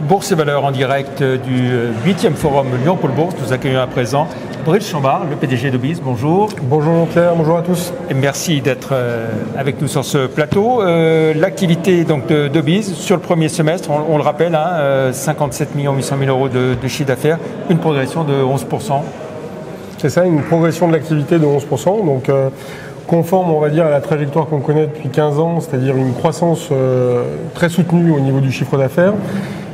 Bourse et Valeurs en direct du 8e Forum Lyon-Pôle Bourse. Nous accueillons à présent Brice Chambard, le PDG d'Obise. Bonjour. Bonjour Pierre, bonjour à tous. Et merci d'être avec nous sur ce plateau. L'activité donc d'Obise sur le premier semestre, on le rappelle, 57 800 000 euros de chiffre d'affaires, une progression de 11%. C'est ça, une progression de l'activité de 11%. Donc, conforme, on va dire, à la trajectoire qu'on connaît depuis 15 ans, c'est-à-dire une croissance très soutenue au niveau du chiffre d'affaires,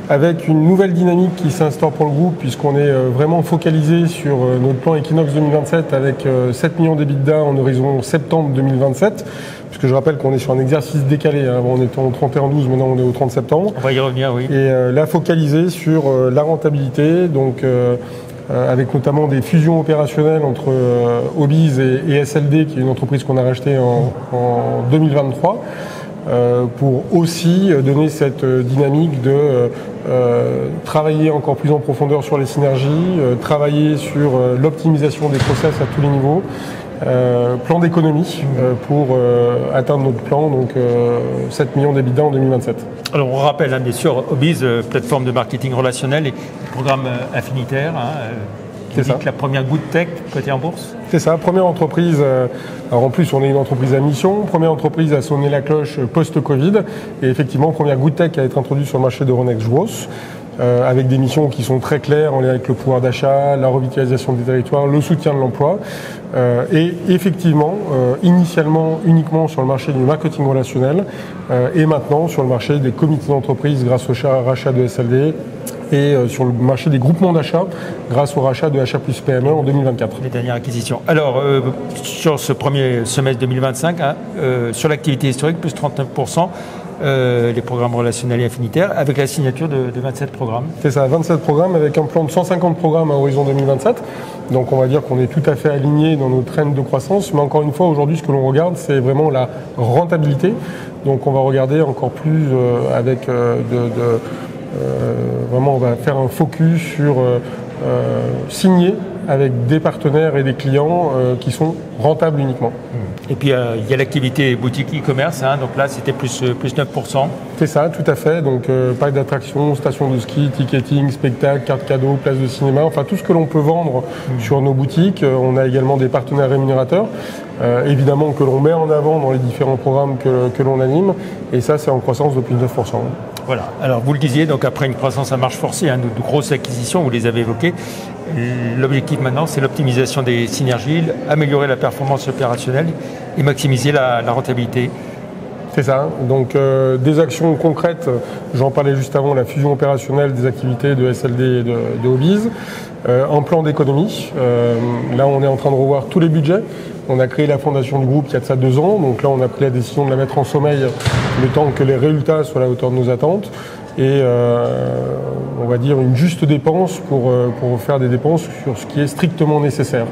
avec une nouvelle dynamique qui s'instaure pour le groupe, puisqu'on est vraiment focalisé sur notre plan Equinox 2027 avec 7 millions d'EBITDA en horizon septembre 2027, puisque je rappelle qu'on est sur un exercice décalé. Avant, on était au 31/12, maintenant on est au 30 septembre. On va y revenir, oui. Et là, focalisé sur la rentabilité, donc avec notamment des fusions opérationnelles entre Obise et SLD, qui est une entreprise qu'on a rachetée en 2023, pour aussi donner cette dynamique de travailler encore plus en profondeur sur les synergies, travailler sur l'optimisation des process à tous les niveaux, plan d'économie pour atteindre notre plan, donc 7 millions d'EBITDA en 2027. Alors on rappelle bien sûr Obise, plateforme de marketing relationnel et programme affinitaire, qui est la première good tech cotée en bourse. C'est ça, première entreprise, alors en plus on est une entreprise à mission, première entreprise à sonner la cloche post-Covid, et effectivement première good tech à être introduite sur le marché d'Euronext Growth, avec des missions qui sont très claires en lien avec le pouvoir d'achat, la revitalisation des territoires, le soutien de l'emploi, et effectivement initialement uniquement sur le marché du marketing relationnel, et maintenant sur le marché des comités d'entreprise grâce au rachat de SLD, et sur le marché des groupements d'achat grâce au rachat de Achat Plus PME en 2024. Les dernières acquisitions. Alors, sur ce premier semestre 2025, sur l'activité historique, plus 39%, les programmes relationnels et affinitaires, avec la signature de 27 programmes. C'est ça, 27 programmes avec un plan de 150 programmes à horizon 2027. Donc on va dire qu'on est tout à fait aligné dans nos trends de croissance. Mais encore une fois, aujourd'hui, ce que l'on regarde, c'est vraiment la rentabilité. Donc on va regarder encore plus avec vraiment, on va faire un focus sur signer avec des partenaires et des clients qui sont rentables uniquement. Et puis il y a l'activité boutique e-commerce, donc là c'était plus 9%. C'est ça, tout à fait. Donc parc d'attractions, station de ski, ticketing, spectacle, carte cadeau, place de cinéma, enfin tout ce que l'on peut vendre sur nos boutiques. On a également des partenaires rémunérateurs, évidemment que l'on met en avant dans les différents programmes que l'on anime. Et ça, c'est en croissance de plus de 9%. Voilà. Alors vous le disiez, donc après une croissance à marche forcée, de grosses acquisitions, vous les avez évoquées, l'objectif maintenant c'est l'optimisation des synergies, améliorer la performance opérationnelle et maximiser la rentabilité. C'est ça, donc des actions concrètes, j'en parlais juste avant, la fusion opérationnelle des activités de SLD et de Obise, un plan d'économie, là on est en train de revoir tous les budgets. On a créé la fondation du groupe il y a de ça 2 ans, donc là on a pris la décision de la mettre en sommeil le temps que les résultats soient à la hauteur de nos attentes, et on va dire une juste dépense pour faire des dépenses sur ce qui est strictement nécessaire.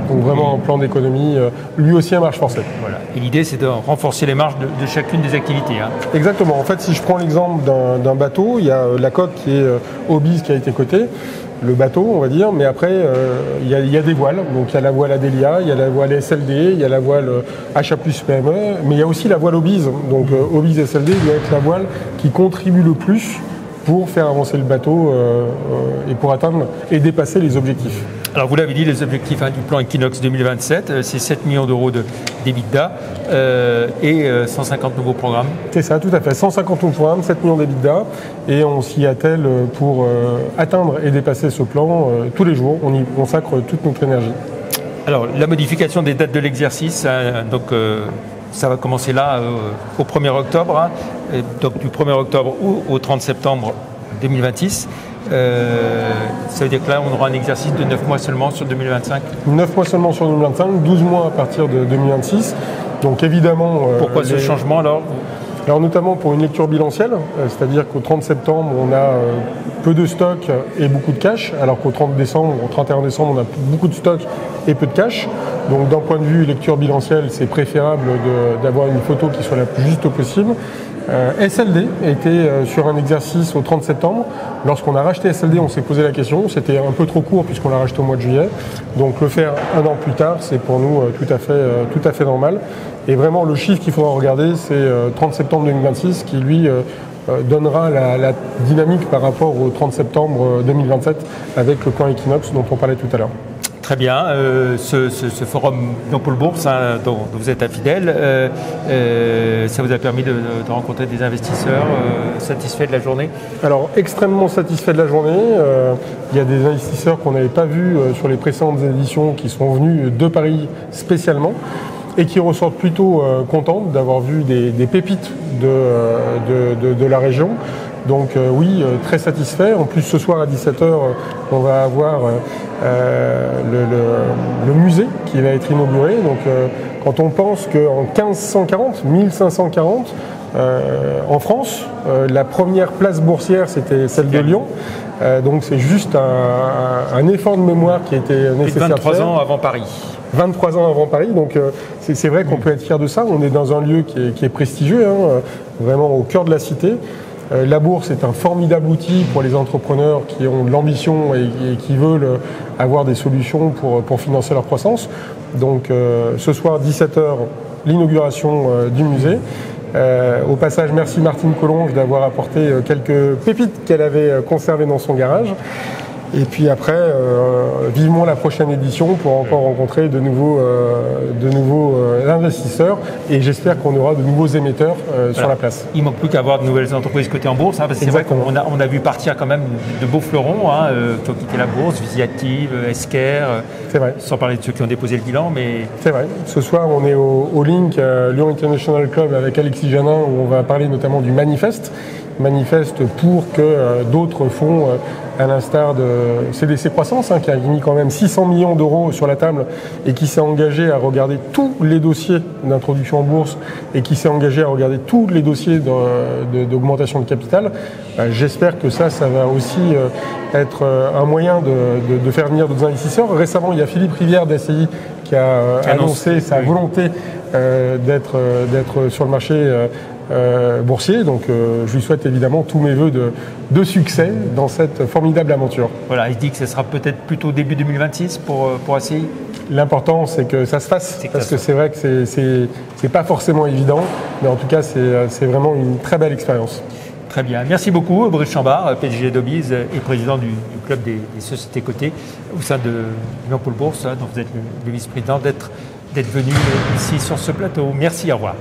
Donc vraiment un plan d'économie, lui aussi à marche forcée. Voilà. Et l'idée c'est de renforcer les marges de chacune des activités. Exactement, en fait si je prends l'exemple d'un bateau, il y a la coque qui est Obise qui a été cotée, le bateau, on va dire, mais après, il y a des voiles. Donc, il y a la voile Adélia, il y a la voile SLD, il y a la voile Achat Plus PME, mais il y a aussi la voile Obise. Donc, Obise SLD doit être la voile qui contribue le plus pour faire avancer le bateau et pour atteindre et dépasser les objectifs. Alors, vous l'avez dit, les objectifs du plan Equinox 2027, c'est 7 millions d'euros d'EBITDA et 150 nouveaux programmes. C'est ça, tout à fait. 150 nouveaux programmes, 7 millions d'EBITDA, et on s'y attelle pour atteindre et dépasser ce plan tous les jours. On y consacre toute notre énergie. Alors, la modification des dates de l'exercice, donc ça va commencer là au 1er octobre, donc du 1er octobre au 30 septembre 2026. Ça veut dire que là, on aura un exercice de 9 mois seulement sur 2025. 9 mois seulement sur 2025, 12 mois à partir de 2026. Donc évidemment... Pourquoi ce changement alors ? Alors notamment pour une lecture bilancielle, c'est-à-dire qu'au 30 septembre, on a peu de stock et beaucoup de cash, alors qu'au 30 décembre, au 31 décembre, on a beaucoup de stock et peu de cash. Donc d'un point de vue lecture bilancielle, c'est préférable d'avoir une photo qui soit la plus juste possible. SLD était sur un exercice au 30 septembre. Lorsqu'on a racheté SLD, on s'est posé la question. C'était un peu trop court puisqu'on l'a racheté au mois de juillet. Donc le faire un an plus tard, c'est pour nous tout à fait normal. Et vraiment, le chiffre qu'il faudra regarder, c'est 30 septembre 2026 qui, lui, donnera la dynamique par rapport au 30 septembre 2027 avec le plan Equinox dont on parlait tout à l'heure. Très bien. Ce forum Paul Bourse, dont vous êtes un fidèle, ça vous a permis de rencontrer des investisseurs satisfaits de la journée? Alors, extrêmement satisfaits de la journée. Il y a des investisseurs qu'on n'avait pas vus sur les précédentes éditions qui sont venus de Paris spécialement et qui ressortent plutôt contents d'avoir vu des pépites de la région. Donc oui, très satisfait. En plus, ce soir à 17h, on va avoir le musée qui va être inauguré. Donc quand on pense qu'en 1540, en France, la première place boursière, c'était celle de Lyon. Donc c'est juste un effort de mémoire qui était nécessaire. 23 ans avant Paris. 23 ans avant Paris, donc c'est vrai qu'on peut être fier de ça. On est dans un lieu qui est prestigieux, vraiment au cœur de la cité. La bourse est un formidable outil pour les entrepreneurs qui ont de l'ambition et qui veulent avoir des solutions pour financer leur croissance. Donc ce soir 17h, l'inauguration du musée. Au passage, merci Martine Collonges d'avoir apporté quelques pépites qu'elle avait conservées dans son garage. Et puis après, vivement la prochaine édition pour encore rencontrer de nouveaux investisseurs. Et j'espère qu'on aura de nouveaux émetteurs sur la place. Il ne manque plus qu'à avoir de nouvelles entreprises cotées en bourse. Parce que c'est vrai qu'on a vu partir quand même de beaux fleurons qui ont quitté la bourse, Visiactive, Esker. C'est vrai. Sans parler de ceux qui ont déposé le bilan. Mais... C'est vrai. Ce soir, on est au Link, Lyon International Club avec Alexis Janin, où on va parler notamment du manifeste pour que d'autres fonds, à l'instar de CDC Croissance, qui a mis quand même 600 millions d'euros sur la table et qui s'est engagé à regarder tous les dossiers d'introduction en bourse et qui s'est engagé à regarder tous les dossiers d'augmentation de capital. J'espère que ça va aussi être un moyen de faire venir d'autres investisseurs. Récemment, il y a Philippe Rivière d'ACI qui a annoncé sa volonté d'être sur le marché boursier, donc je lui souhaite évidemment tous mes voeux de succès dans cette formidable aventure. Voilà, il dit que ce sera peut-être plutôt début 2026 pour ACI. L'important c'est que ça se fasse, parce que c'est vrai que c'est pas forcément évident, mais en tout cas c'est vraiment une très belle expérience. Très bien, merci beaucoup Brice Chambard, PDG d'Obiz et président du club des sociétés cotées au sein de Paul Bourse, dont vous êtes le vice-président, d'être venu ici sur ce plateau. Merci, au revoir.